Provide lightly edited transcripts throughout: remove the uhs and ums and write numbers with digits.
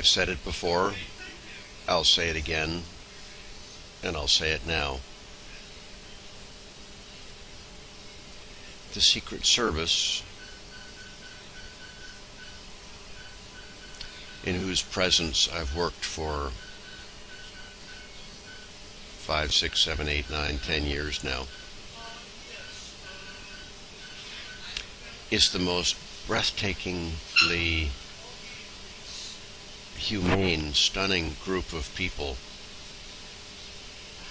I've said it before, I'll say it again, and I'll say it now. The Secret Service, in whose presence I've worked for 5, 6, 7, 8, 9, 10 years now, is the most breathtakingly humane, stunning group of people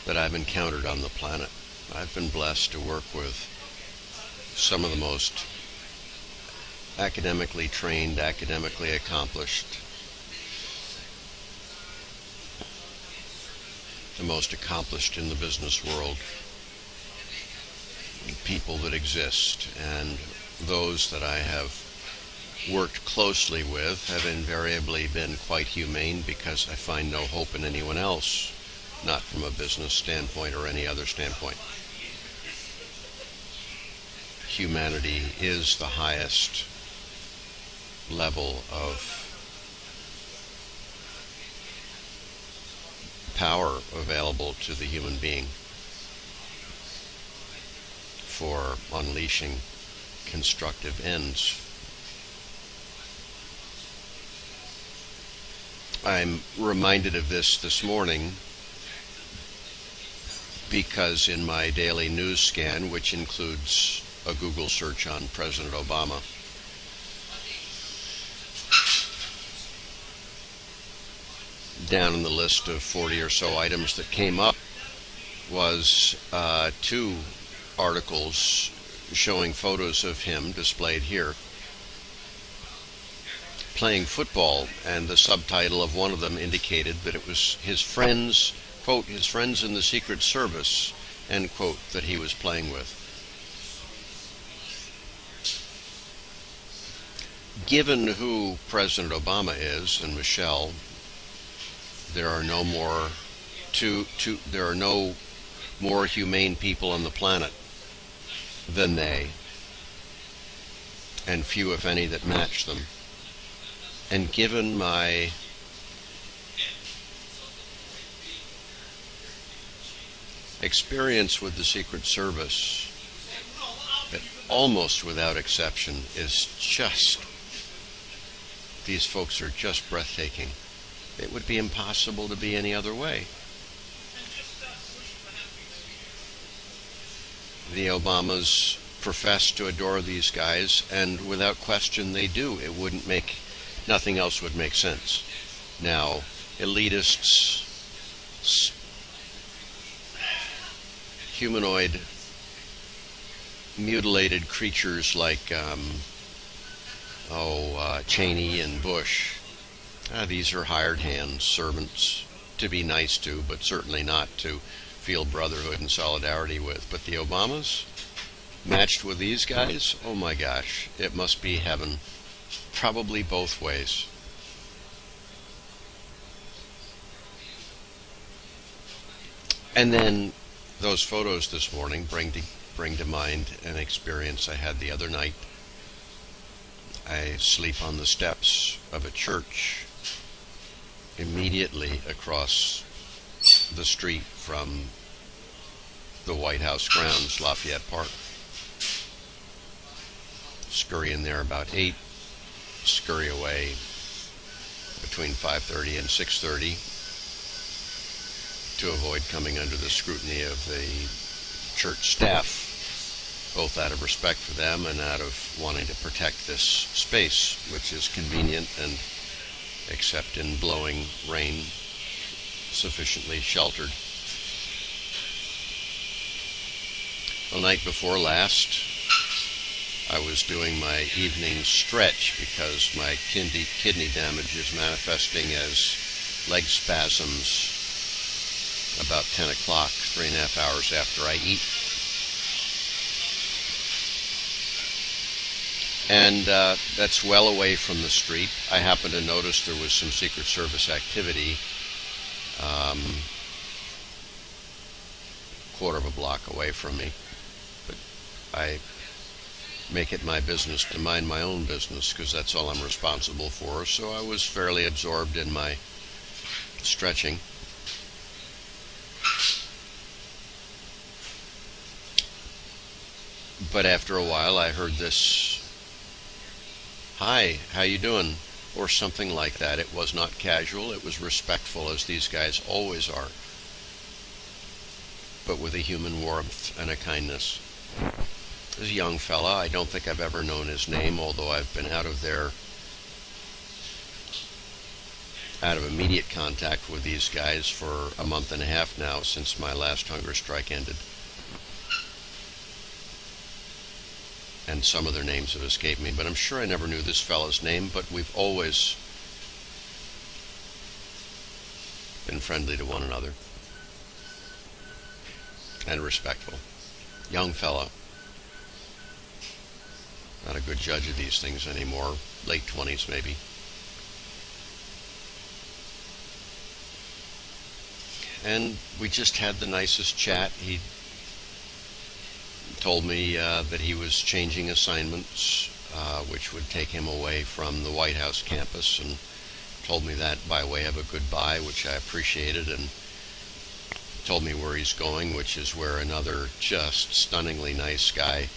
that I've encountered on the planet. I've been blessed to work with some of the most academically trained, academically accomplished, the most accomplished in the business world people that exist, and those that I have worked closely with have invariably been quite humane, because I find no hope in anyone else, not from a business standpoint or any other standpoint. Humanity is the highest level of power available to the human being for unleashing constructive ends. I'm reminded of this morning because in my daily news scan, which includes a Google search on President Obama, down in the list of 40 or so items that came up was 2 articles showing photos of him displayed here playing football, and the subtitle of one of them indicated that it was his friends, quote, his friends in the Secret Service, end quote, that he was playing with. Given who President Obama is, and Michelle, there are no more humane people on the planet than they, and few, if any, that match them. And given my experience with the Secret Service, that almost without exception is just, these folks are just breathtaking. It would be impossible to be any other way. The Obamas profess to adore these guys, and without question they do. Nothing else would make sense. Now, elitists, humanoid, mutilated creatures like Cheney and Bush, these are hired hands, servants to be nice to, but certainly not to feel brotherhood and solidarity with. But the Obamas, matched with these guys, oh my gosh, it must be heaven. Probably both ways. And then those photos this morning bring to mind an experience I had the other night. I sleep on the steps of a church immediately across the street from the White House grounds, Lafayette Park. Scurry in there about 8, scurry away between 5:30 and 6:30 to avoid coming under the scrutiny of the church staff, both out of respect for them and out of wanting to protect this space, which is convenient and, except in blowing rain, sufficiently sheltered. The night before last, I was doing my evening stretch because my kidney damage is manifesting as leg spasms about 10 o'clock, 3.5 hours after I eat. And that's well away from the street. I happened to notice there was some Secret Service activity quarter of a block away from me. But I make it my business to mind my own business, because that's all I'm responsible for. So I was fairly absorbed in my stretching. But after a while I heard this, "Hi, how you doing?" or something like that. It was not casual, it was respectful, as these guys always are, but with a human warmth and a kindness. This young fella, I don't think I've ever known his name, although I've been out of immediate contact with these guys for a month and a half now, since my last hunger strike ended. And some of their names have escaped me, but I'm sure I never knew this fellow's name, but we've always been friendly to one another and respectful. Young fellow. Not a good judge of these things anymore. Late 20s maybe. And we just had the nicest chat. He told me that he was changing assignments, which would take him away from the White House campus, and told me that by way of a goodbye, which I appreciated, and told me where he's going, which is where another just stunningly nice guy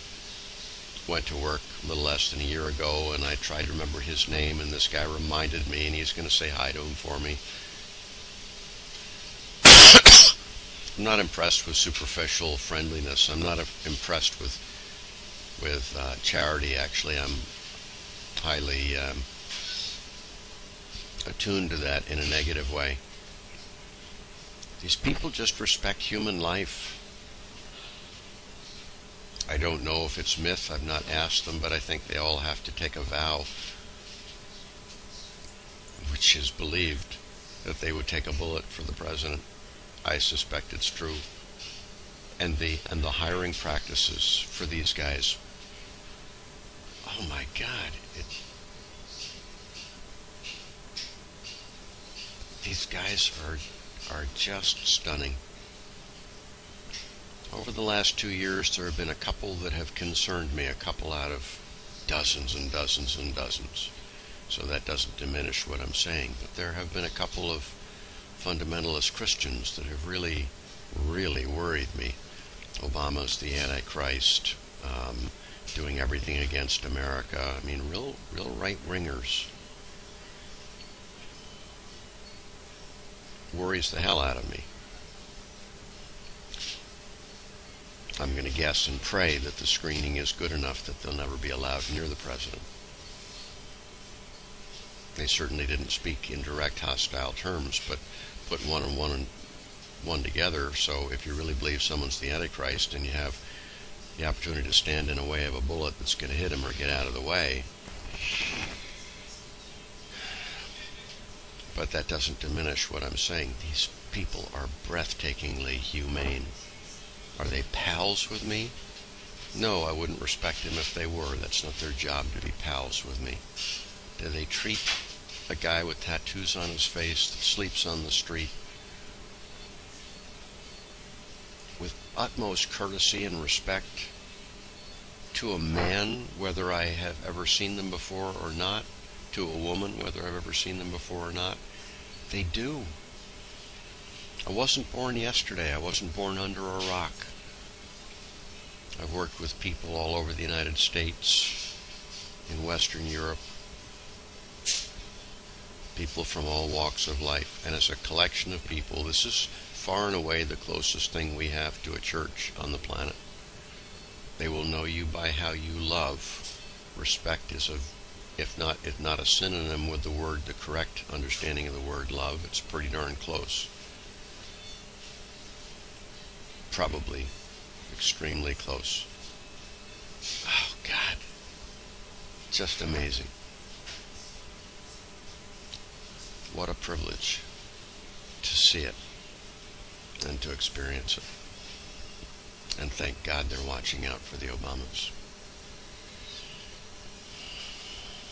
went to work a little less than a year ago, and I tried to remember his name, and this guy reminded me, and he's going to say hi to him for me. I'm not impressed with superficial friendliness. I'm not impressed with charity. Actually, I'm highly attuned to that in a negative way. These people just respect human life. I don't know if it's myth. I've not asked them, but I think they all have to take a vow, which is believed, that they would take a bullet for the president. I suspect it's true. And the hiring practices for these guys. Oh my God! These guys are just stunning. Over the last 2 years, there have been a couple that have concerned me. A couple out of dozens and dozens and dozens. So that doesn't diminish what I'm saying. But there have been a couple of fundamentalist Christians that have really, really worried me. Obama's the Antichrist, doing everything against America. I mean, real right-wingers. Worries the hell out of me. I'm going to guess and pray that the screening is good enough that they'll never be allowed near the president. They certainly didn't speak in direct hostile terms, but put one and one together. So if you really believe someone's the Antichrist and you have the opportunity to stand in the way of a bullet that's going to hit him or get out of the way, but that doesn't diminish what I'm saying. These people are breathtakingly humane. Are they pals with me? No, I wouldn't respect them if they were. That's not their job to be pals with me. Do they treat a guy with tattoos on his face that sleeps on the street with utmost courtesy and respect to a man, whether I have ever seen them before or not, to a woman, whether I've ever seen them before or not? They do. I wasn't born yesterday. I wasn't born under a rock. I've worked with people all over the United States, in Western Europe, people from all walks of life. And as a collection of people, this is far and away the closest thing we have to a church on the planet. They will know you by how you love. Respect is if not a synonym with the correct understanding of the word love, it's pretty darn close. Probably extremely close. Oh God, just amazing. What a privilege to see it and to experience it. And thank God they're watching out for the Obamas.